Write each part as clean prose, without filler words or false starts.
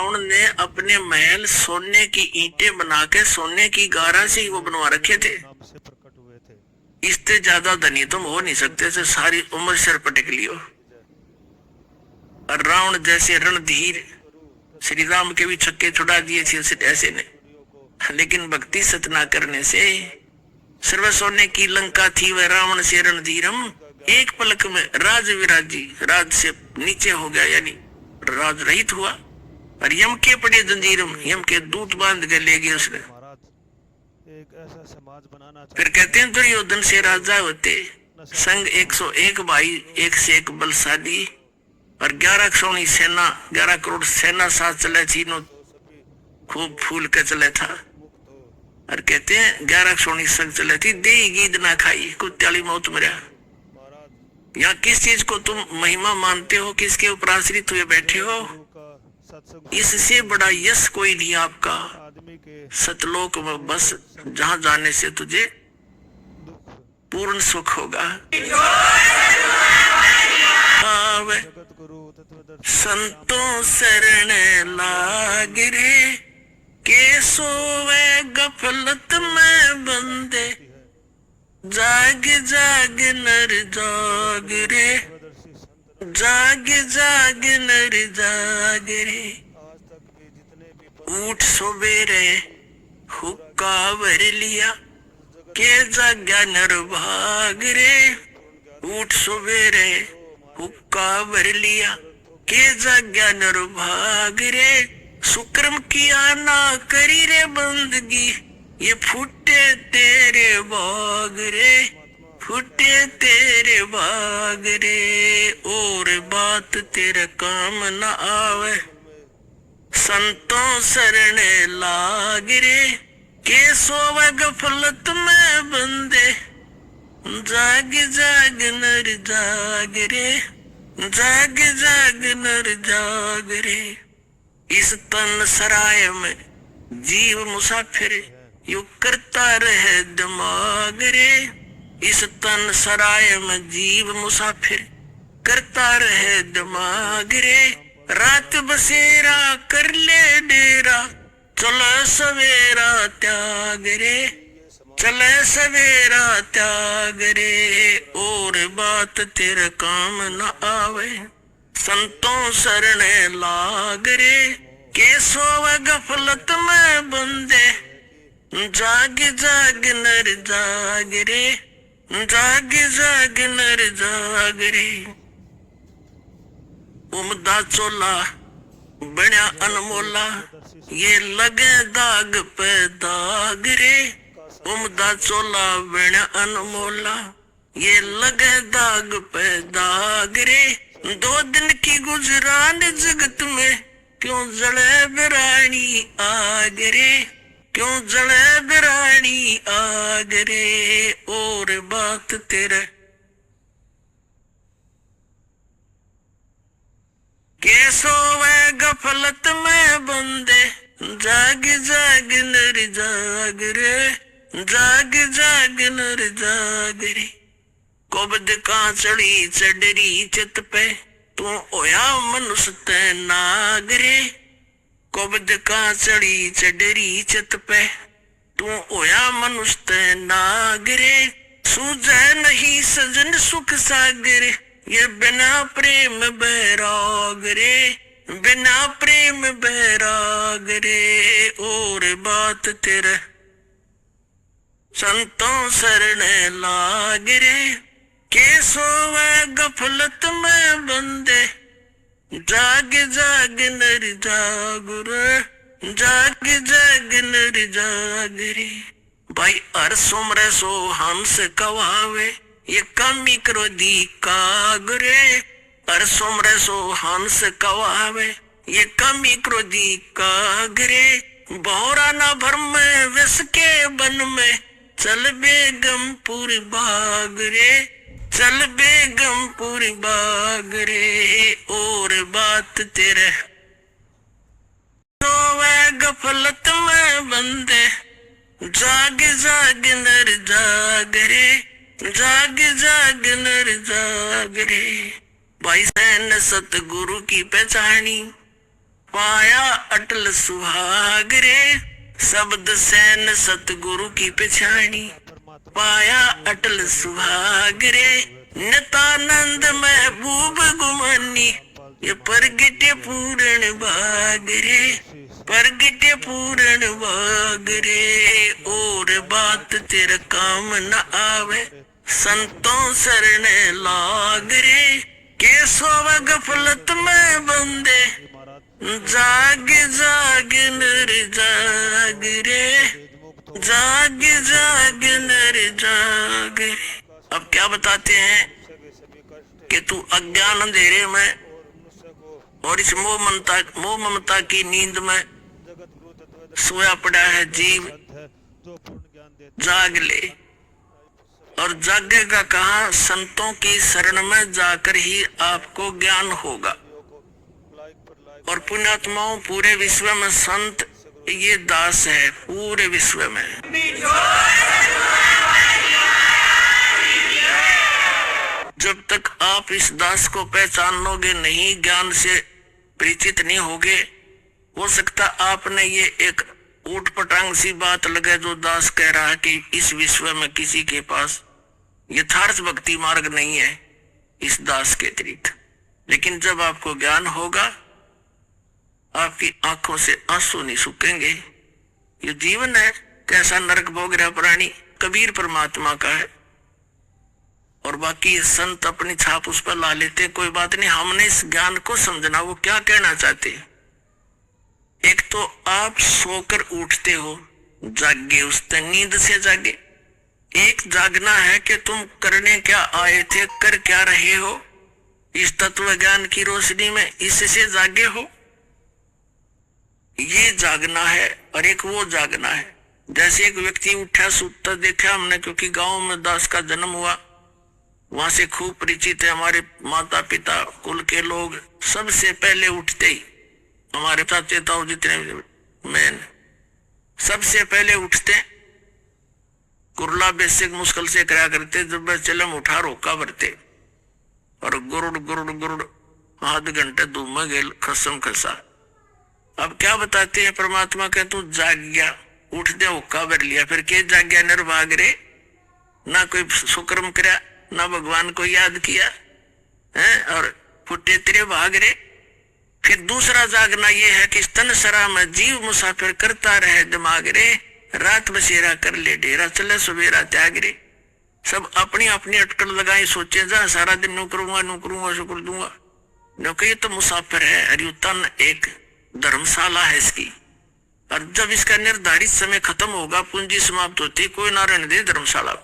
रावण ने अपने महल सोने की ईंटें बना के सोने की गारा से ही वो बनवा रखे थे। इससे ज्यादा धनी तुम हो नहीं सकते थे, सारी उम्र सिर पटक लियो। और रावण जैसे रणधीर श्री राम के भी छक्के छुड़ा दिए थे उसे ऐसे ने, लेकिन भक्ति सत ना करने से सर्व सोने की लंका थी वह रावण से रणधीरम, एक पलक में राज विराजी राज से नीचे हो गया, यानी राज रहित हुआ। और यम के पड़े जंजीरम, यम के दूत बांध के ले गए उसने। फिर कहते हैं दुर्योधन से राजा होते संग 101 भाई, एक से एक बलशाली, और 11 सोनी सेना, 11 करोड़ सेना साथ चले थी नो, खूब फूल के चले था। और कहते हैं 11 सोनी संग चले थी, दे गीद ना खाई, कुत्याली मौत मरा। यहाँ किस चीज को तुम महिमा मानते हो, किसके ऊपर आश्रित हुए बैठे हो? इससे बड़ा यश कोई नहीं आपका सतलोक में, बस जहां जाने से तुझे पूर्ण सुख होगा। संतों शरण लाग रे, के सोवे गफलत में बंदे, जाग जाग नर जाग रे, जाग जाग नर जाग रे। उठ सवेरे हुक्का भर लिया, के जाग्या नर भाग रे। उठ सवेरे हुक्का भर लिया, के जाग्या नर भाग रे। सुक्रम किया ना करी रे बंदगी, ये फूटे तेरे बाग रे, फूटे तेरे बाग रे। और बात तेरे काम न आवे, संतों शरण लाग रे, के सोवे गफलत में बंदे, जाग जाग नर जाग रे, जाग जाग नर जाग रे। इस तन सराय में जीव मुसाफिर, यू करता रहे दिमाग रे। इस तन सराय में जीव मुसाफिर, करता रहे दिमाग रे। रात बसेरा कर ले डेरा, चले सवेरा त्याग रे, चले सवेरा त्याग रे। और बात तेरे काम न आवे, संतों शरण लाग रे, के सोवे गफलत में बंदे, जाग जाग नर जाग रे, जाग जाग नर जाग रे। उमदा चोला बड़ा अनमोला, ये लगे दाग पे दाग रे। उमदा चोला बड़ा अनमोला, ये लगे दाग पे दाग रे। 2 दिन की गुजरान जगत में, क्यों जले बिरानी आग रे, क्यों जले बिरानी आग रे। और बात तेरे कैसो वे गफलत में बंदे, जाग जाग नर जाग रे, जाग जाग नर जाग रे। कोबद का चढ़ी चढ़री चित पे, तू होया मनुष्य ते नाग रे। कोबद का चढ़ी चढ़री चित पे, तू होया मनुष्य ते नाग रे। सूझे नहीं सजन सुख सागर, ये बिना प्रेम बैराग रे, बिना प्रेम बैराग रे। और बात तेरे संतों शरण लाग रे, के सोवे गफलत में बंदे, जाग जाग नर जाग रे, जाग जाग नर जाग रे। भाई हर सुमरे सो हंस कवावे, ये कमी क्रोधी कागरे। हर सुमरे सो हंस कवावे, ये कमी क्रोधी कागरे। बहुरा ना भरम में विष के बन में, चल बेगमपुर बाग रे, चल बेगमपुर बाग रे। और बात तेरे सोवे गफलत में बंदे, जाग जाग नर जाग रे, जाग जाग नर जाग रे। भाई सैन सतगुरु की पहचानी, पाया अटल सुहाग रे, शब्द सैन सतगुरु की पछाणी। पाया अटल सुहाग रे, नितानंद महबूब गुमानी। ये परगटे पूर्ण भाग रे, परगटे पूर्ण भाग रे। और बात तेरे काम न आवे, संतों शरण लाग रे। के सोवे गफलत में बंदे, जाग जाग नर जाग रे, जाग जाग नर जाग रे। अब क्या बताते हैं कि तू अज्ञान अंधेरे में और इस मोह ममता की नींद में सोया पड़ा है जीव, जाग ले। और जागेगा कहाँ? संतों की शरण में जाकर ही आपको ज्ञान होगा। और पुण्यात्माओं, पूरे विश्व में संत ये दास है, पूरे विश्व में। जब तक आप इस दास को पहचानोगे नहीं, ज्ञान से परिचित नहीं होगे, हो सकता आपने ये एक ऊट पटांग सी बात लगे जो दास कह रहा है कि इस विश्व में किसी के पास यथार्थ भक्ति मार्ग नहीं है इस दास के अतिरिक्त। लेकिन जब आपको ज्ञान होगा, आपकी आंखों से आंसू नहीं सूखेंगे। ये जीवन है, कैसा नरक भोग रहा प्राणी, कबीर परमात्मा का है। और बाकी संत अपनी छाप उस पर ला लेते, कोई बात नहीं। हमने इस ज्ञान को समझना, वो क्या कहना चाहते हैं। एक तो आप सोकर उठते हो, जागे, उस नींद से जागे। एक जागना है कि तुम करने क्या आए थे, कर क्या रहे हो इस तत्व ज्ञान की रोशनी में, इससे जागे हो, ये जागना है। और एक वो जागना है, जैसे एक व्यक्ति उठा सूता देखा हमने, क्योंकि गांव में दास का जन्म हुआ, वहां से खूब परिचित है। हमारे माता पिता कुल के लोग सबसे पहले उठते ही, हमारे चाचे ताऊ जितने मैन सबसे पहले उठते, कुरला बेसिक मुश्किल से करा करते, जब चलम उठा रोका भरते और गुरुड़ गुरुड़ गुरुड़ आध घंटे धूम में गेल खसम खसा। अब क्या बताते हैं परमात्मा के, तू जाग गया, उठ दे, हुक्का भर लिया, फिर के जाग गया निर्भाग रे, ना कोई सुकर्म करा, ना भगवान को याद किया है, और फुटे तेरे भाग रे। फिर दूसरा जागना ये है कि स्तन सरा में जीव मुसाफिर करता रहे दिमाग रे, रात बसेरा कर ले डेरा, चले सवेरा त्याग रे। सब अपनी अपनी अटकल लगाई, सोचे जा सारा दिन नू करूंगा शुक्र दूंगा, क्योंकि ये तो मुसाफिर है। और तन एक धर्मशाला है इसकी, और जब इसका निर्धारित समय खत्म होगा, पूंजी समाप्त होती, कोई ना रहने दे धर्मशाला।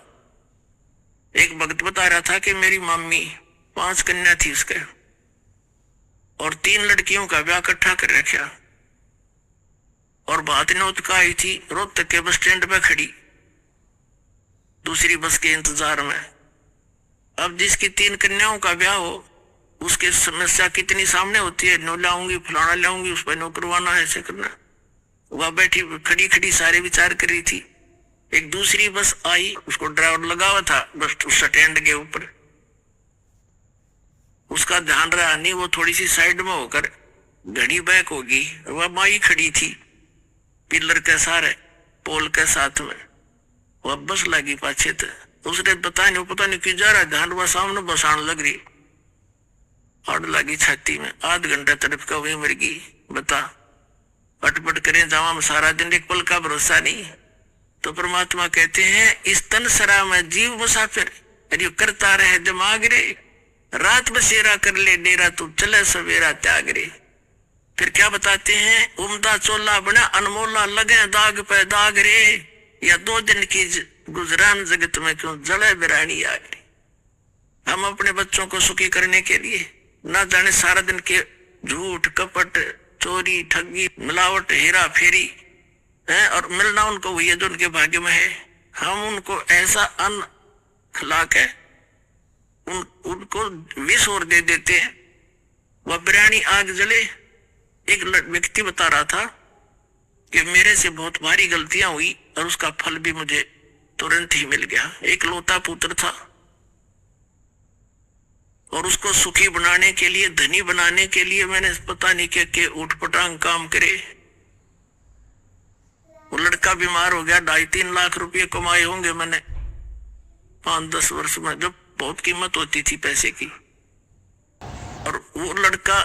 एक भक्त बता रहा था कि मेरी मम्मी 5 कन्या थी उसके, और 3 लड़कियों का ब्याह इकट्ठा कर रखा, और बात नौत का आई थी, रोहतक के बस स्टैंड पे खड़ी दूसरी बस के इंतजार में। अब जिसकी 3 कन्याओं का ब्याह हो, उसकी समस्या कितनी सामने होती है, नो लाऊंगी, फलाना लाऊंगी, उस पर नो करवाना है, ऐसे करना। वह बैठी खड़ी खड़ी सारे विचार कर रही थी। एक दूसरी बस आई, उसको ड्राइवर लगा हुआ था बस स्टैंड के ऊपर, उसका ध्यान रहा नहीं, वो थोड़ी सी साइड में होकर घड़ी बैक होगी। वह माई खड़ी थी पिलर के सारे पोल के साथ में, वह बस लगी पाछे थे, उसने पता नहीं क्यों जा रहा, ध्यान वह सामने बसाने लग रही, हड़ लगी छाती में, आध घंटा तरफ का वही मर गई। बता, पटपट करें जावा में सारा दिन, एक पल का भरोसा नहीं। तो परमात्मा कहते हैं, इस तन सरा में जीव मुसाफिर, अरे करता रहे दिमाग रे, रात बसेरा कर ले डेरा, तू चले सवेरा त्याग रे। फिर क्या बताते हैं, उमदा चोला बना अनमोला, लगे दाग पे दाग रे, या 2 दिन की गुजरान जगत में क्यों जले बिरानी आ गई। हम अपने बच्चों को सुखी करने के लिए ना जाने सारा दिन के झूठ कपट चोरी ठगी मिलावट हेरा फेरी है, और मिलना उनको हुई है जो उनके भाग्य में है। हम उनको ऐसा अन्न खिला के उनको विष और दे देते हैं, वह बिरानी आग जले। एक व्यक्ति बता रहा था कि मेरे से बहुत भारी गलतियां हुई और उसका फल भी मुझे तुरंत ही मिल गया। एक लौता पुत्र था, और उसको सुखी बनाने के लिए, धनी बनाने के लिए मैंने पता नहीं के उठपटांग काम करे। वो लड़का बीमार हो गया, 2.5-3 लाख रुपए कमाए होंगे मैंने 5-10 वर्ष में, जब बहुत कीमत होती थी पैसे की। और वो लड़का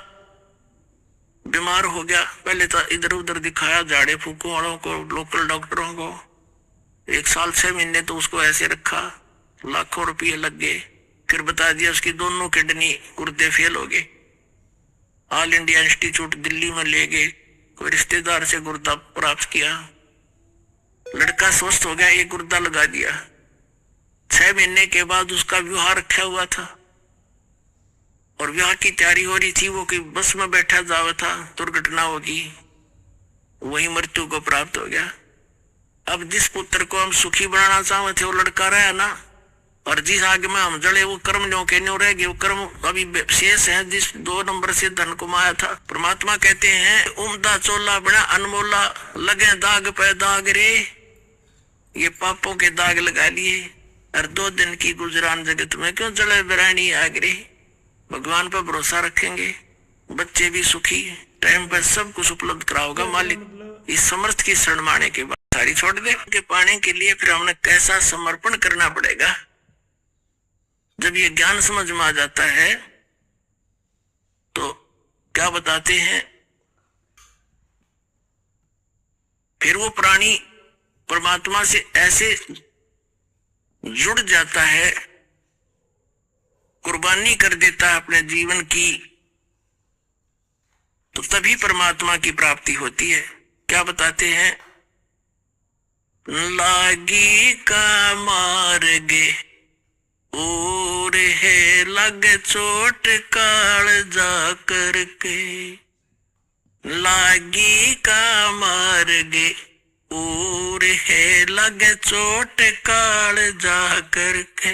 बीमार हो गया, पहले तो इधर उधर दिखाया, झाड़े फूकों वालों को, लोकल डॉक्टरों को, 1 साल 6 महीने तो उसको ऐसे रखा, लाखों रुपये लग गए। फिर बता दिया उसकी दोनों किडनी, गुर्दे फेल हो गए। ऑल इंडिया इंस्टीट्यूट दिल्ली में ले गए, कोई रिश्तेदार से गुर्दा प्राप्त किया, लड़का स्वस्थ हो गया, एक गुर्दा लगा दिया। 6 महीने के बाद उसका विवाह रखा हुआ था और विवाह की तैयारी हो रही थी। वो कि बस में बैठा जावा था, दुर्घटना होगी, वही मृत्यु को प्राप्त हो गया। अब जिस पुत्र को हम सुखी बनाना चाहते थे वो लड़का रहा ना, और जिस आग में हम जड़े वो कर्म न्यों के न्यों रह गए। वो कर्म अभी शेष है जिस 2 नंबर से धन कमाया था। परमात्मा कहते हैं उम्दा चोला बना अनमोला, लगे दाग पे दाग रे, ये पापों के दाग लगा लिए और 2 दिन की गुजरान जगत में क्यों जले बिरानी आग रे। भगवान पर भरोसा रखेंगे, बच्चे भी सुखी, टाइम पर सब कुछ उपलब्ध कराओगा मालिक। इस समर्थ की शरण माने के बाद सारी छोड़ दे के पाने के लिए फिर हमने कैसा समर्पण करना पड़ेगा। जब ये ज्ञान समझ में आ जाता है तो क्या बताते हैं, फिर वो प्राणी परमात्मा से ऐसे जुड़ जाता है, कुर्बानी कर देता है अपने जीवन की, तो तभी परमात्मा की प्राप्ति होती है। क्या बताते हैं, लागी का मार्गे और है लग चोट काल जा करके, लागी का मार्गे और है लग चोट काल जा करके,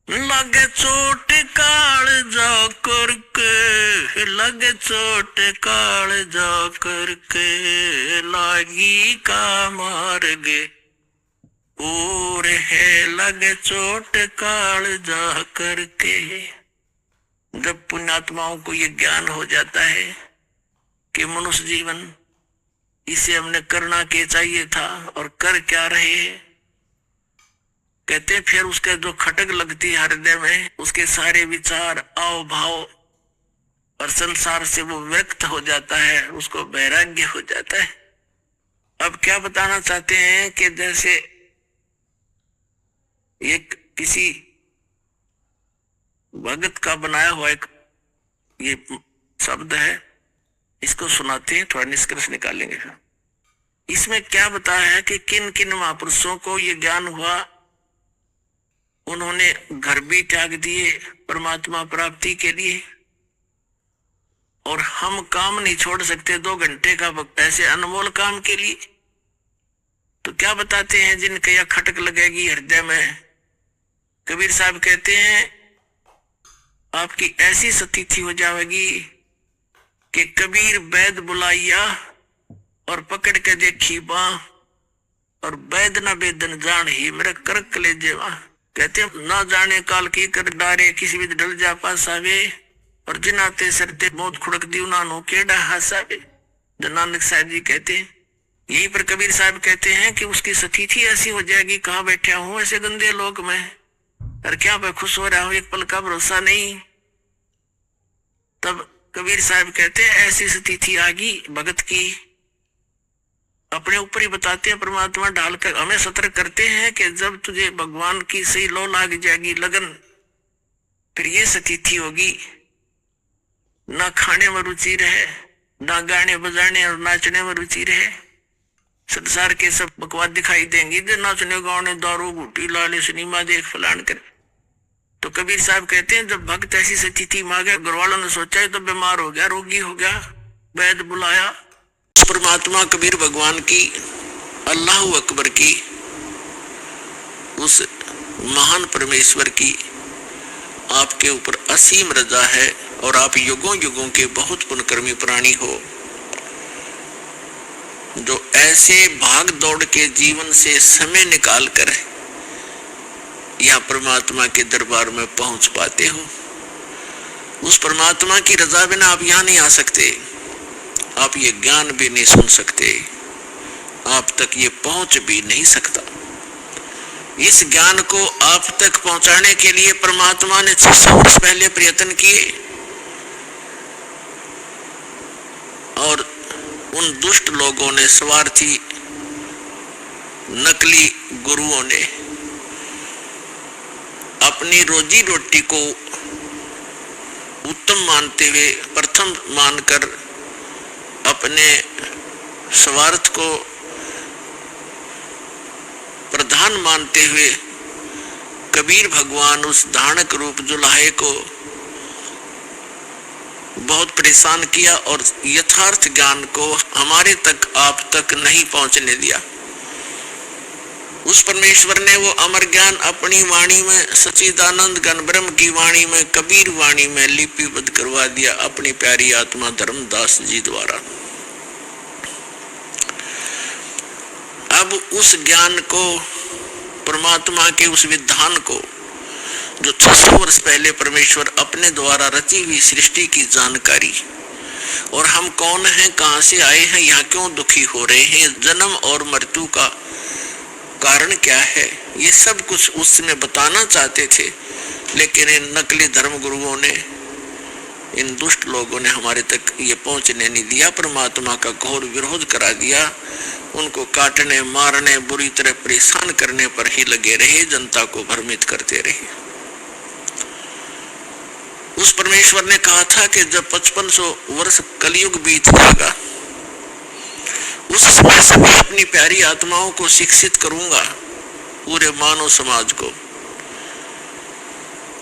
लग चोट काल जा करके, लग चोट काल जा करके, लागी का मार्गे और है लग चोट काल जा करके। जब पुण्यात्माओं को ये ज्ञान हो जाता है कि मनुष्य जीवन इसे हमने करना क्या चाहिए था और कर क्या रहे, कहते फिर उसके जो खटक लगती है हृदय में, उसके सारे विचार आव भाव और संसार से वो विरक्त हो जाता है, उसको वैराग्य हो जाता है। अब क्या बताना चाहते हैं कि जैसे एक किसी भगत का बनाया हुआ एक ये शब्द है, इसको सुनाते हैं, थोड़ा निष्कर्ष निकालेंगे। इसमें क्या बताया है कि किन किन महापुरुषों को ये ज्ञान हुआ, उन्होंने घर भी त्याग दिए परमात्मा प्राप्ति के लिए, और हम काम नहीं छोड़ सकते 2 घंटे का वक्त ऐसे अनमोल काम के लिए। तो क्या बताते हैं, जिनके यह खटक लगेगी हृदय में, कबीर साहब कहते हैं आपकी ऐसी स्थिति हो जाएगी कि कबीर वैद बुलाइया और पकड़ के देखी बां, और वैद न वेदन जान ही मेरे कर कलेजे वहां। कहते ना जाने काल की कर डारे, किसी भी डल जा पासावे, और जिनाते सरते मौत खुड़क दी उन्होंने केड़ा हासावे। जो नानक साहब जी कहते हैं, यही पर कबीर साहब कहते हैं कि उसकी स्थिति ऐसी हो जाएगी, कहाँ बैठा हूं ऐसे गंदे लोग में, और क्या मैं खुश हो रहा हूं, एक पल का भरोसा नहीं। तब कबीर साहब कहते हैं ऐसी स्थिति आ गई भगत की, अपने ऊपर ही बताते हैं परमात्मा डालकर हमें सतर्क करते हैं कि जब तुझे भगवान की सही लो लाग जाएगी लगन, फिर ये स्थिति होगी, ना खाने में रुचि रहे, ना गाने बजाने और नाचने में रुचि रहे, संसार के सब बकवास दिखाई देंगी, जो नाचने गाने दारू गुटी लाले सिनेमा देख फलान कर। तो कबीर साहब कहते हैं जब भक्त ऐसी स्थिति मांगे, घर वालों ने सोचा तो बीमार हो गया, रोगी हो गया, वैद बुलाया, परमात्मा कबीर भगवान की, अल्लाह अकबर की, उस महान परमेश्वर की आपके ऊपर असीम रजा है, और आप युगों युगों के बहुत पुण्यकर्मी प्राणी हो, जो ऐसे भाग दौड़ के जीवन से समय निकाल कर या परमात्मा के दरबार में पहुंच पाते हो। उस परमात्मा की रजा बिना आप यहाँ नहीं आ सकते, आप ये ज्ञान भी नहीं सुन सकते, आप तक ये पहुंच भी नहीं सकता। इस ज्ञान को आप तक पहुंचाने के लिए परमात्मा ने 600 वर्ष पहले प्रयत्न किए, और उन दुष्ट लोगों ने, स्वार्थी नकली गुरुओं ने अपनी रोजी रोटी को उत्तम मानते हुए, प्रथम मानकर, अपने स्वार्थ को प्रधान मानते हुए कबीर भगवान उस धानक रूप जुलाहे को बहुत परेशान किया और यथार्थ ज्ञान को हमारे तक, आप तक नहीं पहुंचने दिया। उस परमेश्वर ने वो अमर ज्ञान अपनी वाणी में, सच्चिदानंद घन ब्रह्म की वाणी में, कबीर वाणी में लिपिबद्ध करवा दिया अपनी प्यारी आत्मा धर्मदास जी द्वारा। अब उस ज्ञान को, परमात्मा के उस विधान को, जो 600 वर्ष पहले परमेश्वर अपने द्वारा रची हुई सृष्टि की जानकारी, और हम कौन हैं, कहां से आए हैं, यहाँ क्यों दुखी हो रहे हैं, जन्म और मृत्यु का कारण क्या है, ये सब कुछ उसमें बताना चाहते थे। लेकिन इन नकली धर्म गुरुओं ने, इन दुष्ट लोगों ने हमारे तक ये पहुंचने नहीं दिया, परमात्मा का घोर विरोध करा दिया। उनको काटने, मारने, बुरी तरह परेशान करने पर ही लगे रहे, जनता को भ्रमित करते रहे। उस परमेश्वर ने कहा था कि जब 5500 वर्ष कलयुग बीत जाएगा, उस समय सभी अपनी प्यारी आत्माओं को शिक्षित करूंगा, पूरे मानव समाज को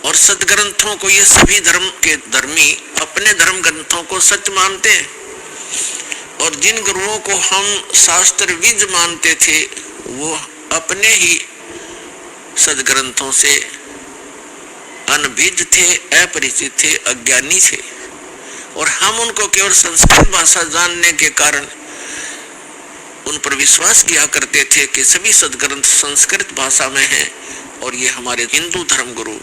और सदग्रंथों को। ये सभी धर्म के धर्मी अपने धर्म ग्रंथों को सच मानते हैं, और जिन गुरुओं को हम शास्त्र विज मानते थे, वो अपने ही सदग्रंथों से अनभिज्ञ थे, अपरिचित थे, अज्ञानी थे, और हम उनको केवल संस्कृत भाषा जानने के कारण उन पर विश्वास किया करते थे कि सभी सदग्रंथ संस्कृत भाषा में हैं, और ये हमारे हिंदू धर्म गुरु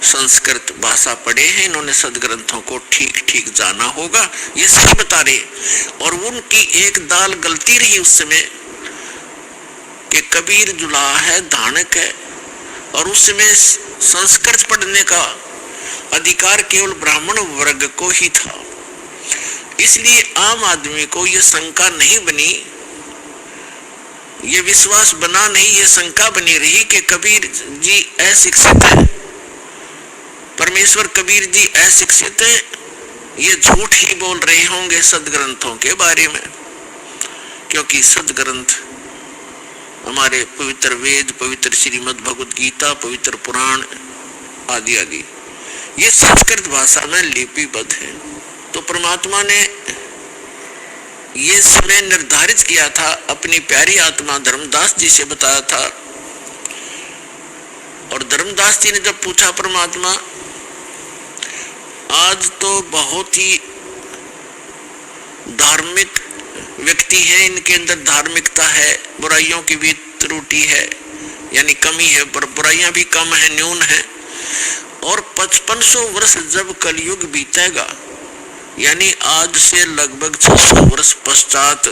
संस्कृत भाषा पढ़े हैं, इन्होंने सदग्रंथों को ठीक ठीक जाना होगा, ये सही बता रहे। और उनकी एक दाल गलती रही उस समय कि कबीर जुलाहा है, धानक है, और उस समय संस्कृत पढ़ने का अधिकार केवल ब्राह्मण वर्ग को ही था। इसलिए आम आदमी को यह शंका नहीं बनी, ये विश्वास बना नहीं, ये शंका बनी रही कि कबीर जी अशिक्षित है, परमेश्वर कबीर जी अशिक्षित है, ये झूठ ही बोल रहे होंगे सदग्रंथों के बारे में, क्योंकि सदग्रंथ हमारे पवित्र वेद, पवित्र श्रीमद् भगवद गीता, पवित्र पुराण आदि आदि ये संस्कृत भाषा में लिपिबद्ध है। तो परमात्मा ने ये समय निर्धारित किया था, अपनी प्यारी आत्मा धर्मदास जी से बताया था, और धर्मदास जी ने जब पूछा, परमात्मा आज तो बहुत ही धार्मिक व्यक्ति है, इनके अंदर धार्मिकता है, बुराइयों की भी त्रुटि है, यानी कमी है, पर बुराइयां भी कम है, न्यून है, और 5500 वर्ष जब कलयुग बीतेगा, यानी आज से लगभग 600 वर्ष पश्चात,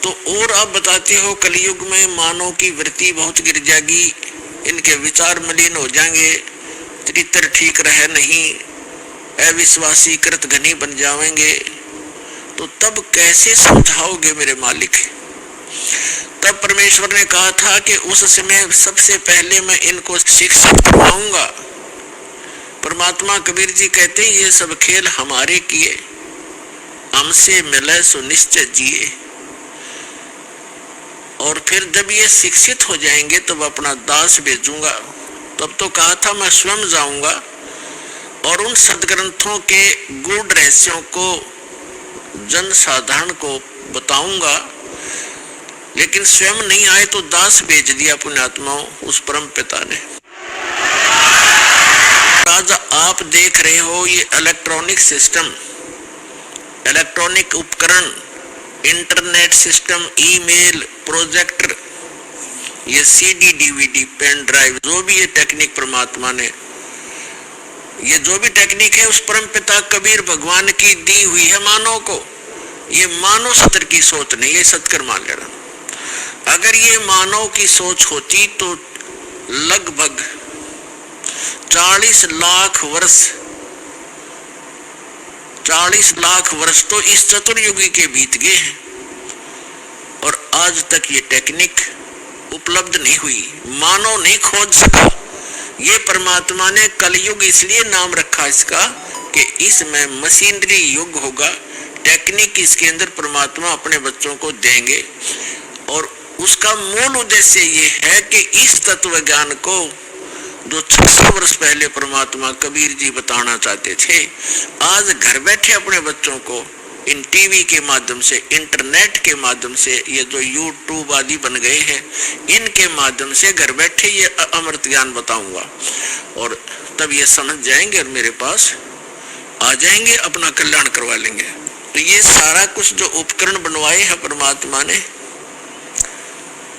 तो और आप बताते हो कलयुग में मानव की वृत्ति बहुत गिर जाएगी, इनके विचार मलिन हो जाएंगे, चरित्र ठीक रहे नहीं, अविश्वासी कृत घनी बन जाएंगे, तो तब कैसे समझाओगे मेरे मालिक। तब परमेश्वर ने कहा था कि उस समय सबसे पहले मैं इनको शिक्षित करवाऊंगा। परमात्मा कबीर जी कहते हैं, ये सब खेल हमारे किए, हमसे मिले सो निश्चय जिए, और फिर जब ये शिक्षित हो जाएंगे तब अपना दास भेजूंगा। तब तो कहा था मैं स्वयं जाऊंगा और उन सदग्रंथों के गूढ़ रहस्यों को जन साधारण को बताऊंगा, लेकिन स्वयं नहीं आए तो दास भेज दिया पुण्यात्माओं उस परम पिता ने। आज आप देख रहे हो ये इलेक्ट्रॉनिक सिस्टम, इलेक्ट्रॉनिक उपकरण, इंटरनेट सिस्टम, ईमेल, प्रोजेक्टर, ये सीडी, डीवीडी, पेन ड्राइव, जो भी ये टेक्निक परमात्मा ने ये जो भी टेक्निक है उस परम पिता कबीर भगवान की दी हुई है मानव को। ये मानव सत्र की सोच नहीं, ये सत्कर मान लेना। अगर ये मानव की सोच होती तो लगभग 40 लाख वर्ष तो इस चतुर्युगी के बीत गए हैं और आज तक ये टेक्निक उपलब्ध नहीं हुई, मानव नहीं खोज सका। ये परमात्मा ने कलयुग इसलिए नाम रखा इसका कि इसमें मशीनरी युग होगा, टेक्निक इसके अंदर परमात्मा अपने बच्चों को देंगे। और उसका मूल उद्देश्य ये है कि इस तत्व ज्ञान को जो 600 वर्ष पहले परमात्मा कबीर जी बताना चाहते थे, आज घर बैठे अपने बच्चों को इन टीवी के माध्यम से, इंटरनेट के माध्यम से, ये जो यूट्यूब आदि बन गए हैं, इनके माध्यम से घर बैठे ये अमृत ज्ञान बताऊंगा और तब ये समझ जाएंगे और मेरे पास आ जाएंगे, अपना कल्याण करवा लेंगे। तो ये सारा कुछ जो उपकरण बनवाए हैं परमात्मा ने,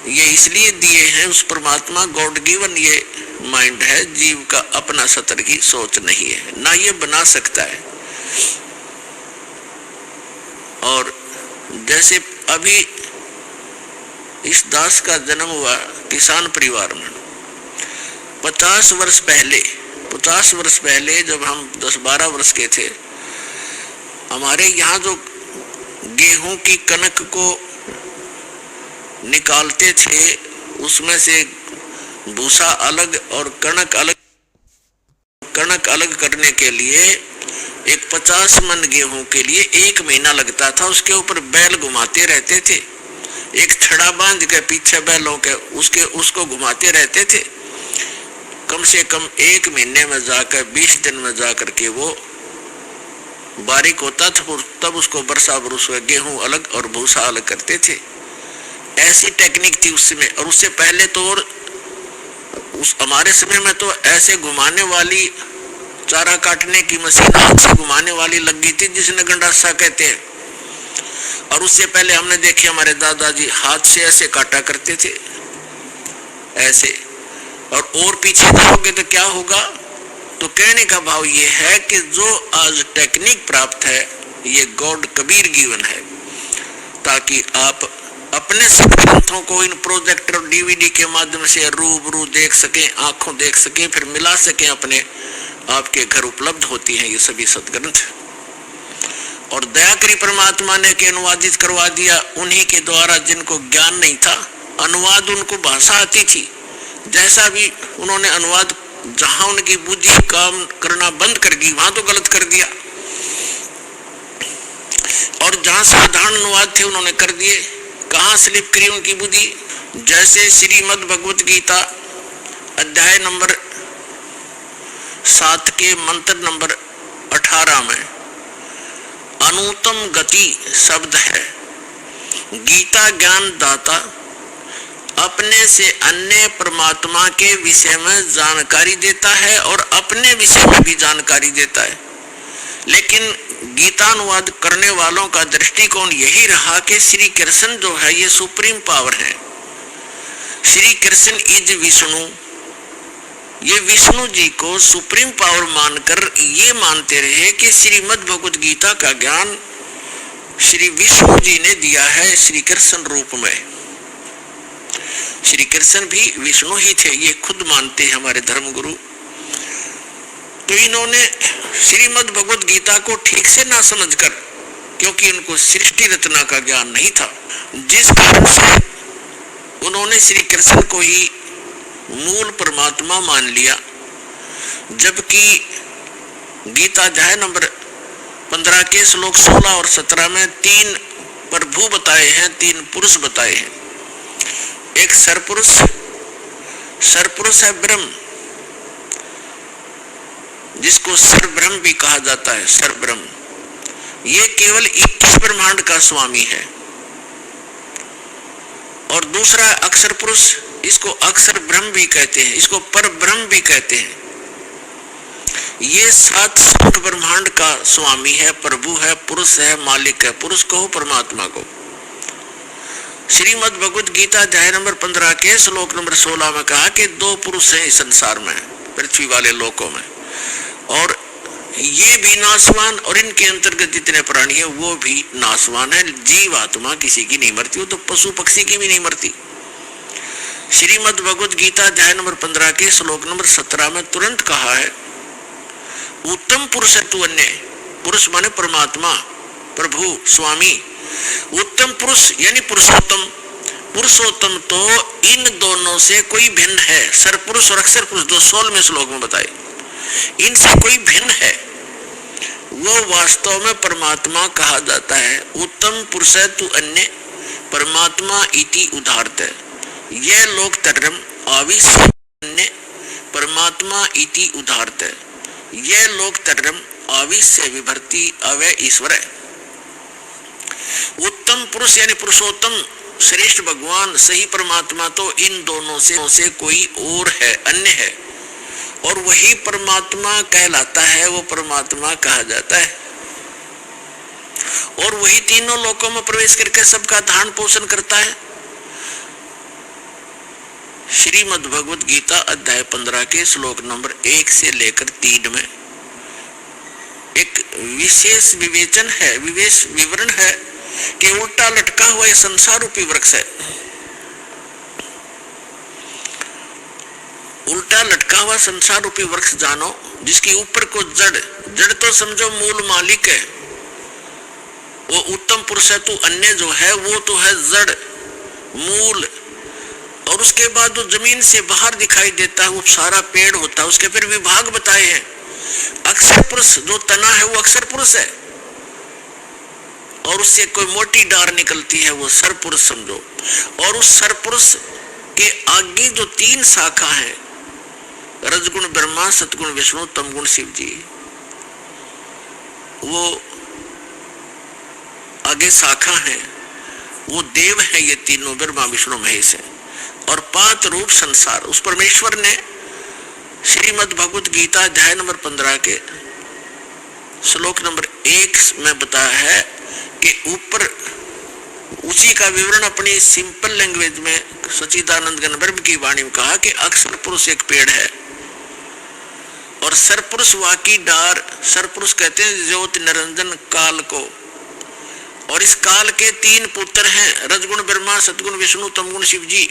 ये इसलिए दिए हैं, उस परमात्मा गॉड गिवन ये माइंड है, जीव का अपना सतर की सोच नहीं है, ना ये बना सकता है। और जैसे अभी इस दास का जन्म हुआ किसान परिवार में, 50 वर्ष पहले जब हम 10-12 वर्ष के थे, हमारे यहाँ जो गेहूं की कनक को निकालते थे उसमें से भूसा अलग और कणक अलग करने के लिए एक 50 मन गेहूं के लिए 1 महीना लगता था। उसके ऊपर बैल घुमाते रहते थे, एक छड़ा बांध के पीछे बैलों के उसको घुमाते रहते थे। कम से कम 1 महीने में जाकर 20 दिन में जाकर के वो बारीक होता था, तब उसको बरसा बरस गेहूं अलग और भूसा अलग करते थे। ऐसी टेक्निक थी उस समय। और उससे पहले तो और हमारे समय में तो ऐसे घुमाने वाली चारा काटने की मशीन हाथ से घुमाने वाली लग गई थी, जिसने गंडासा कहते हैं। और उससे पहले हमने देखे हमारे दादाजी हाथ से ऐसे काटा करते थे, ऐसे। और पीछे जाओगे तो क्या होगा? तो कहने का भाव ये है कि जो आज टेक्निक प्राप्त है ये गॉड कबीर गिवन है, ताकि आप अपने सब ग्रंथों को इन प्रोजेक्टर और डीवीडी के माध्यम से रूबरू देख सकें, आंखों देख सकें, फिर मिला सकें अपने आपके घर उपलब्ध होती हैं ये सभी सदग्रंथ। और दया करी परमात्मा ने के अनुवादित करवा दिया उन्हीं के द्वारा जिनको ज्ञान नहीं था। अनुवाद उनको भाषा आती थी, जैसा भी उन्होंने अनुवाद, जहां उनकी बुद्धि काम करना बंद कर दी वहां तो गलत कर दिया, और जहां साधारण अनुवाद थे उन्होंने कर दिए। कहां स्लिप करी उनकी बुद्धि? जैसे श्रीमद् भगवत गीता अध्याय नंबर 7 के मंत्र नंबर 18 में अनुत्तम गति शब्द है। गीता ज्ञान दाता अपने से अन्य परमात्मा के विषय में जानकारी देता है और अपने विषय में भी जानकारी देता है। लेकिन गीता अनुवाद करने वालों का दृष्टिकोण यही रहा कि श्री कृष्ण जो है ये सुप्रीम पावर है। श्री कृष्ण इज विष्णु, ये विष्णु जी को सुप्रीम पावर मानकर ये मानते रहे कि श्रीमद् भगवत गीता का ज्ञान श्री विष्णु जी ने दिया है श्री कृष्ण रूप में। श्री कृष्ण भी विष्णु ही थे, ये खुद मानते हैं हमारे धर्मगुरु। तो इन्होंने श्रीमद् भगवत गीता को ठीक से ना समझकर, क्योंकि उनको सृष्टि रचना का ज्ञान नहीं था, जिस कारण से उन्होंने श्री कृष्ण को ही मूल परमात्मा मान लिया। जबकि गीता अध्याय नंबर 15 के श्लोक 16 और 17 में 3 प्रभु बताए हैं, 3 पुरुष बताए हैं। एक सरपुरुष है ब्रह्म, जिसको सर्वब्रह्म भी कहा जाता है। सर्वब्रह्म ये केवल 21 ब्रह्मांड का स्वामी है। और दूसरा अक्षर पुरुष, इसको अक्षर ब्रह्म भी कहते हैं, इसको पर ब्रह्म भी कहते हैं। ये 7 संख ब्रह्मांड का स्वामी है, प्रभु है, पुरुष है, मालिक है। पुरुष को परमात्मा को श्रीमद् भगवत गीता अध्याय नंबर 15 के श्लोक नंबर 16 में कहा कि 2 पुरुष हैं इस संसार में, पृथ्वी वाले लोकों में। और ये भी नाशवान, और इनके अंतर्गत जितने प्राणी हैं वो भी नाशवान है। जीव आत्मा किसी की नहीं मरती, वो तो पशु पक्षी की भी नहीं मरती। श्रीमद् भगवद गीता अध्याय नंबर 15 के श्लोक नंबर 17 में तुरंत कहा है, उत्तम पुरुष तु अन्य, पुरुष माने परमात्मा, प्रभु, स्वामी। उत्तम पुरुष यानी पुरुषोत्तम, पुरुषोत्तम तो इन दोनों से कोई भिन्न है। सरपुरुष और अक्षर पुरुष दो 16वें श्लोक में बताए, इनसे कोई भिन्न है, वो वास्तव में परमात्मा कहा जाता है। उत्तम पुरुष तु अन्य परमात्मा इति उदाहरत, यह लोक तरम आविश्य परमात्मा इति उदाहरत, यह लोक तरम आविश्य विभर्ति अवय ईश्वर है। उत्तम पुरुष यानी पुरुषोत्तम श्रेष्ठ भगवान सही परमात्मा तो इन दोनों से कोई और है, अन्य है, और वही परमात्मा कहलाता है, वो परमात्मा कहा जाता है। और वही तीनों लोकों में प्रवेश करके सबका धारण पोषण करता है। श्रीमद् भगवद गीता अध्याय 15 के श्लोक नंबर 1 से लेकर 3 में एक विशेष विवेचन है, विवेश विवरण है कि उल्टा लटका हुआ यह संसार रूपी वृक्ष है। उल्टा लटका हुआ संसार रूपी वृक्ष जानो, जिसके ऊपर को जड़ तो समझो मूल मालिक है, वो उत्तम पुरुष है। तो अन्य जो है वो तो है जड़ मूल, और उसके बाद वो जमीन से बाहर दिखाई देता है, वो सारा पेड़ होता है। उसके फिर विभाग बताए हैं। अक्षर पुरुष जो तना है वो अक्षर पुरुष है, और उससे कोई मोटी डार निकलती है वो सरपुरुष समझो। और उस सरपुरुष के आगे जो 3 शाखा है, रजगुण ब्रह्मा, सतगुण विष्णु, तमगुण शिव जी, वो आगे शाखा है, वो देव है। ये तीनों ब्रह्मा विष्णु महेश है। और 5 रूप संसार, उस परमेश्वर ने श्रीमद् भगवद गीता अध्याय नंबर 15 के श्लोक नंबर 1 में बताया है कि ऊपर उसी का विवरण अपनी सिंपल लैंग्वेज में सच्चिदानंद घन ब्रह्म की वाणी में कहा कि अक्षर पुरुष एक पेड़ है और सरपुरुष वाकी डार। सरपुरुष कहते हैं ज्योति निरंजन काल को, और इस काल के 3 पुत्र हैं, रजगुण ब्रह्मा, सतगुण विष्णु, तमगुण शिव जी।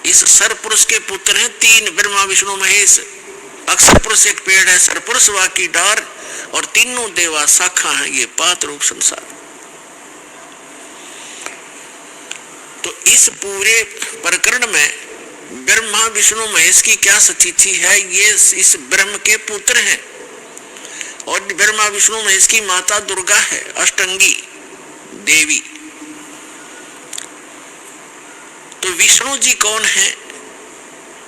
इस सरपुरुष के पुत्र हैं 3, ब्रह्मा विष्णु महेश। अक्षर पुरुष एक पेड़ है, सरपुरुष वाकी डार, और तीनों देवा शाखा है, ये 5 रूप संसार। तो इस पूरे प्रकरण में ब्रह्मा विष्णु महेश की क्या स्थिति है, ये इस ब्रह्म के पुत्र हैं, और ब्रह्मा विष्णु महेश की माता दुर्गा है, अष्टंगी देवी। तो विष्णु जी कौन है?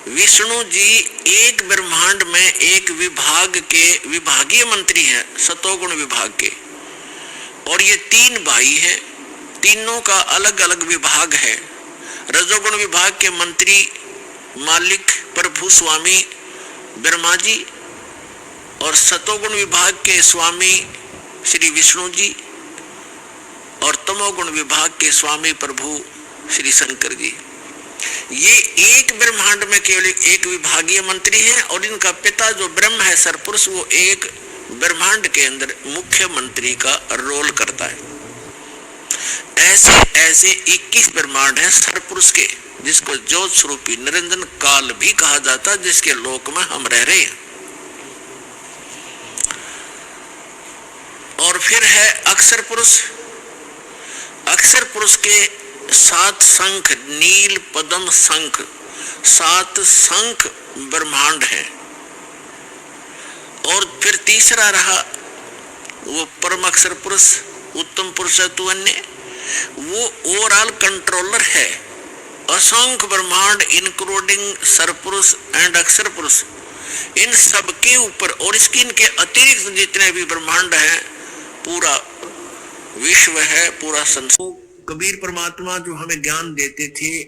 विष्णु जी एक ब्रह्मांड में एक विभाग के विभागीय मंत्री हैं, सतोगुण विभाग के, और ये 3 भाई हैं, तीनों का अलग अलग विभाग है। रजोगुण विभाग के मंत्री मालिक प्रभु स्वामी ब्रह्मा जी, और सतोगुण विभाग के स्वामी श्री विष्णु जी, और तमोगुण विभाग के स्वामी प्रभु श्री शंकर जी। ये एक ब्रह्मांड में केवल एक विभागीय मंत्री हैं, और इनका पिता जो ब्रह्म है सरपुरुष, वो एक ब्रह्मांड के अंदर मुख्य मंत्री का रोल करता है। ऐसे 21 ब्रह्मांड हैं सरपुरुष के, जिसको ज्योत स्वरूपी निरंजन काल भी कहा जाता है, जिसके लोक में हम रह रहे हैं। और फिर है अक्षर पुरुष। अक्षर पुरुष के 7 शंख, नील पद्म शंख, 7 शंख ब्रह्मांड है। और फिर तीसरा रहा वो परम अक्षर पुरुष, उत्तम पुरुष तु अन्य, वो ओवरऑल कंट्रोलर है। असंख्य ब्रह्मांड इंक्लूडिंग सरपुरुष एंड अक्षर पुरुष, इन सब के ऊपर और इसके इनके अतिरिक्त जितने भी ब्रह्मांड हैं, पूरा विश्व है, पूरा संसार। कबीर परमात्मा जो हमें ज्ञान देते थे,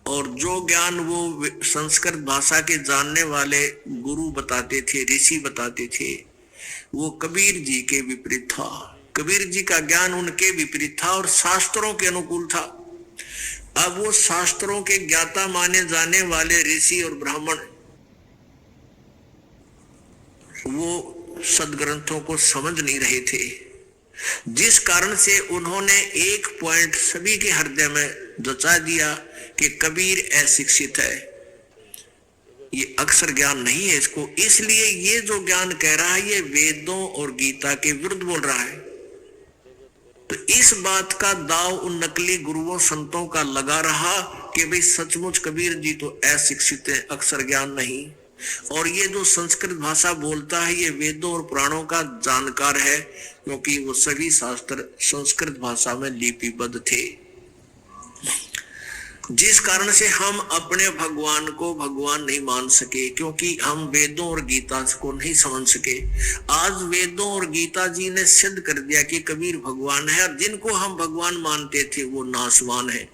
और जो ज्ञान वो संस्कृत भाषा के जानने वाले गुरु बताते थे, ऋषि बताते थे, वो कबीर जी के विपरीत था। कबीर जी का ज्ञान उनके विपरीत था और शास्त्रों के अनुकूल था। अब वो शास्त्रों के ज्ञाता माने जाने वाले ऋषि और ब्राह्मण वो सदग्रंथों को समझ नहीं रहे थे, जिस कारण से उन्होंने एक पॉइंट सभी के हृदय में जचा दिया कि कबीर अशिक्षित है, ये अक्षर ज्ञान नहीं है इसको, इसलिए ये जो ज्ञान कह रहा है ये वेदों और गीता के विरुद्ध बोल रहा है। तो इस बात का दाव उन नकली गुरुओं संतों का लगा रहा कि भाई सचमुच कबीर जी तो अशिक्षित है, अक्षर ज्ञान नहीं, और ये जो संस्कृत भाषा बोलता है ये वेदों और पुराणों का जानकार है, क्योंकि वो सभी शास्त्र संस्कृत भाषा में लिपिबद्ध थे। जिस कारण से हम अपने भगवान को भगवान नहीं मान सके, क्योंकि हम वेदों और गीता को नहीं समझ सके। आज वेदों और गीता जी ने सिद्ध कर दिया कि कबीर भगवान है, और जिनको हम भगवान मानते थे वो नासवान है।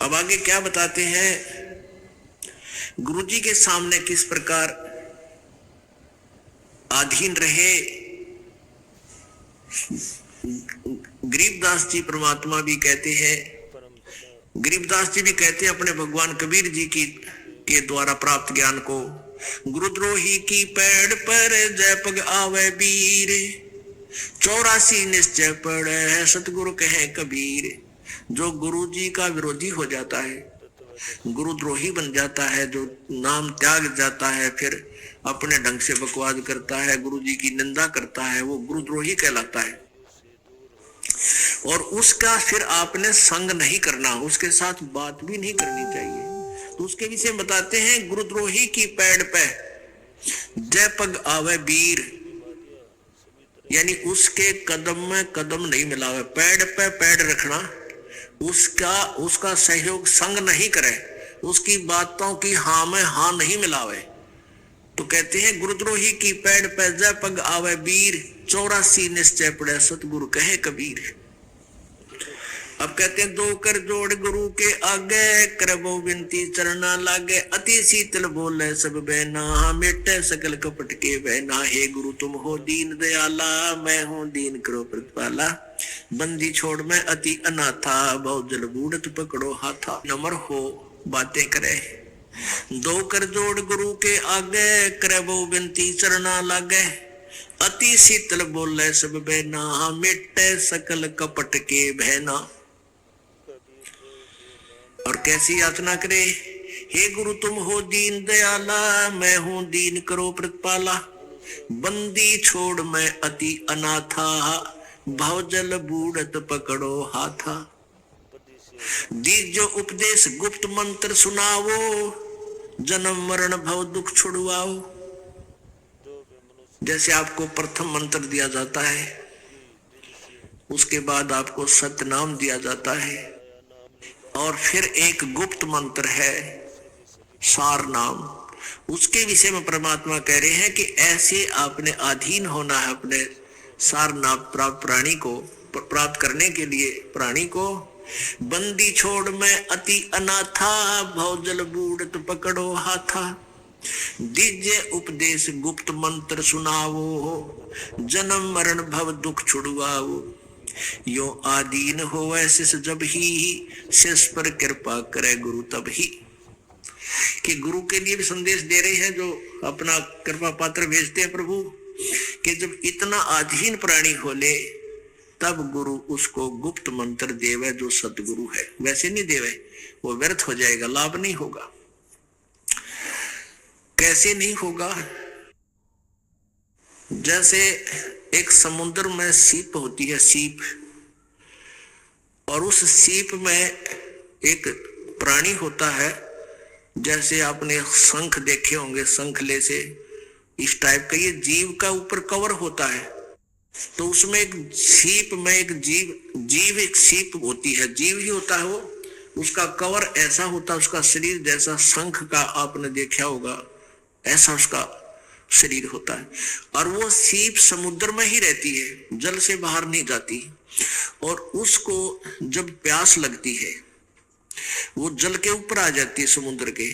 अब आगे क्या बताते हैं, गुरुजी के सामने किस प्रकार अधीन रहे। गरीबदास जी परमात्मा भी कहते हैं, गरीबदास जी भी कहते हैं अपने भगवान कबीर जी की के द्वारा प्राप्त ज्ञान को, गुरुद्रोही की पैड़ पर जय पग आवे वीर, 84 निश्चय पड़े सतगुरु कहे कबीर। जो गुरु जी का विरोधी हो जाता है, गुरुद्रोही बन जाता है, जो नाम त्याग जाता है, फिर अपने ढंग से बकवाद करता है, गुरु जी की निंदा करता है, वो गुरुद्रोही कहलाता है। और उसका फिर आपने संग नहीं करना, उसके साथ बात भी नहीं करनी चाहिए। तो उसके विषय बताते हैं, गुरुद्रोही की पैड़ पे जय पग आवे वीर, यानी उसके कदम में कदम नहीं मिलावे, पैड़ पे पैड़ रखना, उसका सहयोग संग नहीं करे, उसकी बातों की हाँ में हाँ नहीं मिलावे। तो कहते हैं गुरुद्रोही की पैड़ पे जय पग आवे वीर, 84 निश्चय पड़े सतगुरु कहे कबीर। अब कहते हैं, दो कर जोड़ गुरु के आगे, करबो विनती चरना लागे, अति शीतल बोले सब बहना, मिटे सकल कपट के बहना। हे गुरु तुम हो दीन दयाला, मैं हूं दीन करो प्रतिपाला, बंदी छोड़ मैं अति अनाथा, बहुत जल बूढ़त पकड़ो हाथा। नमर हो बातें करे, दो कर जोड़ गुरु के आगे, करबो विनती चरना लागे, अति शीतल बोले सब बहना, मिटे सकल कपट के बहना। और कैसी यातना करे, हे गुरु तुम हो दीन दयाला, मैं हूं दीन करो प्रतिपाला, बंदी छोड़ मैं अति अनाथा, भवजल बूढ़त पकड़ो हाथा। दीजो उपदेश गुप्त मंत्र सुनावो, जन्म मरण भव दुख छुड़वाओ। जैसे आपको प्रथम मंत्र दिया जाता है, उसके बाद आपको सतनाम दिया जाता है, और फिर एक गुप्त मंत्र है सार नाम। उसके विषय में परमात्मा कह रहे हैं कि ऐसे आपने अधीन होना है अपने सार नाम प्राप्त प्राणी को प्राप्त करने के लिए। प्राणी को बंदी छोड़ मैं अति अनाथा, भवजल बूढ़त पकड़ो हाथा, दीजे उपदेश गुप्त मंत्र सुनावो, जन्म मरण भव दुख छुड़वाओ। यो आदीन होवे शिष जब ही, शिष पर कृपा करे गुरु तब ही। कि गुरु के लिए भी संदेश दे रहे हैं, जो अपना कृपा पात्र भेजते हैं प्रभु, कि जब इतना अधीन प्राणी हो ले तब गुरु उसको गुप्त मंत्र देवे, जो सतगुरु है। वैसे नहीं देवे, वो व्यर्थ हो जाएगा, लाभ नहीं होगा। कैसे नहीं होगा? जैसे एक समुद्र में सीप होती है, सीप, और उस सीप में एक प्राणी होता है, जैसे आपने शंख देखे होंगे, शंखले से इस टाइप का ये जीव का ऊपर कवर होता है। तो उसमें एक सीप में एक जीव एक सीप होती है, जीव ही होता है वो, उसका कवर ऐसा होता है, उसका शरीर जैसा शंख का आपने देखा होगा, ऐसा उसका शरीर होता है। और वो सीप समुद्र में ही रहती है, जल से बाहर नहीं जाती। और उसको जब प्यास लगती है, वो जल के ऊपर आ जाती है समुद्र के,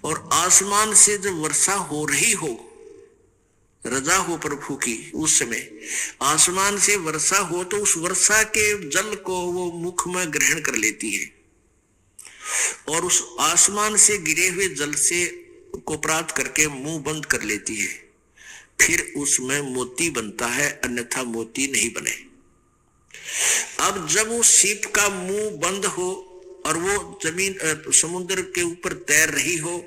और आसमान से जब वर्षा हो रही हो, रजा हो प्रभु की, उस समय आसमान से वर्षा हो, तो उस वर्षा के जल को वो मुख में ग्रहण कर लेती है, और उस आसमान से गिरे हुए जल से को प्राप्त करके मुंह बंद कर लेती है, फिर उसमें मोती बनता है, अन्यथा मोती नहीं बने। अब जब उस सीप का मुंह बंद हो और वो जमीन समुद्र के ऊपर तैर रही हो,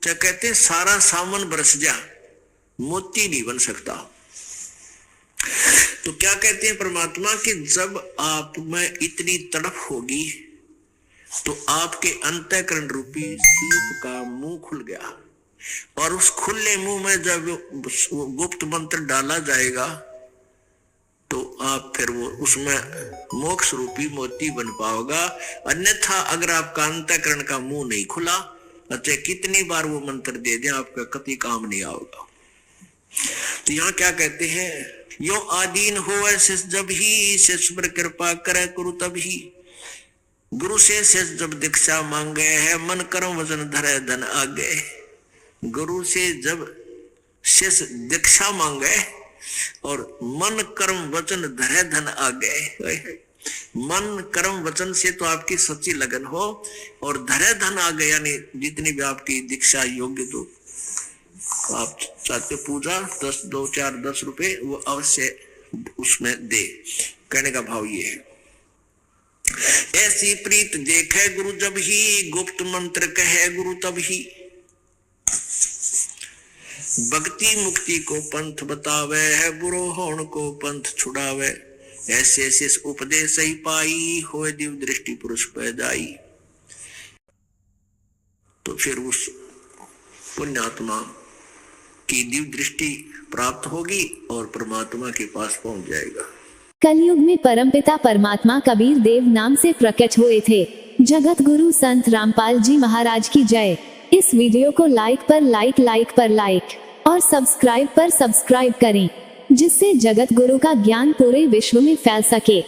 तो कहते हैं सारा सामान बरस जा, मोती नहीं बन सकता। तो क्या कहते हैं परमात्मा कि जब आप में इतनी तड़प होगी तो आपके अंतःकरण रूपी सीप का मुंह खुल गया, और उस खुले मुंह में जब गुप्त मंत्र डाला जाएगा तो आप फिर वो उसमें मोक्ष रूपी मोती बन पाओगा। अन्यथा अगर आपका अंतःकरण का मुंह नहीं खुला, चाहे कितनी बार वो मंत्र दे दें, आपका कभी काम नहीं आएगा। तो यहाँ क्या कहते हैं, यो आदीन हो ऐसे जब ही शेष पर कृपा करे गुरु तब ही। गुरु से शेष जब दीक्षा मांगे है, मन कर्म वजन धरे धन आगे। गुरु से जब शेष दीक्षा मांगे और मन कर्म वचन धरे धन आगे। मन कर्म वचन से तो आपकी सच्ची लगन हो, और धरे धन आगे यानी जितनी भी आपकी दीक्षा योग्य, तो आप चाहते पूजा 10 2 4 10 रुपए वो अवश्य उसमें दे। कहने का भाव ये है, ऐसी प्रीत देखे गुरु जब ही, गुप्त मंत्र कहे गुरु तब ही। भक्ति मुक्ति को पंथ बतावे है, बुरो होण को पंथ छुड़ावे। ऐसे ऐसे उपदेश ही पाई, होए दिव दृष्टि पुरुष पैदाई। तो फिर उस पुण्यात्मा की दिव्य दृष्टि प्राप्त होगी और परमात्मा के पास पहुंच जाएगा। कलयुग में परमपिता परमात्मा कबीर देव नाम से प्रकट हुए थे। जगत गुरु संत रामपाल जी महाराज की जय। इस वीडियो को लाइक पर लाइक और सब्सक्राइब पर सब्सक्राइब करें, जिससे जगत गुरु का ज्ञान पूरे विश्व में फैल सके।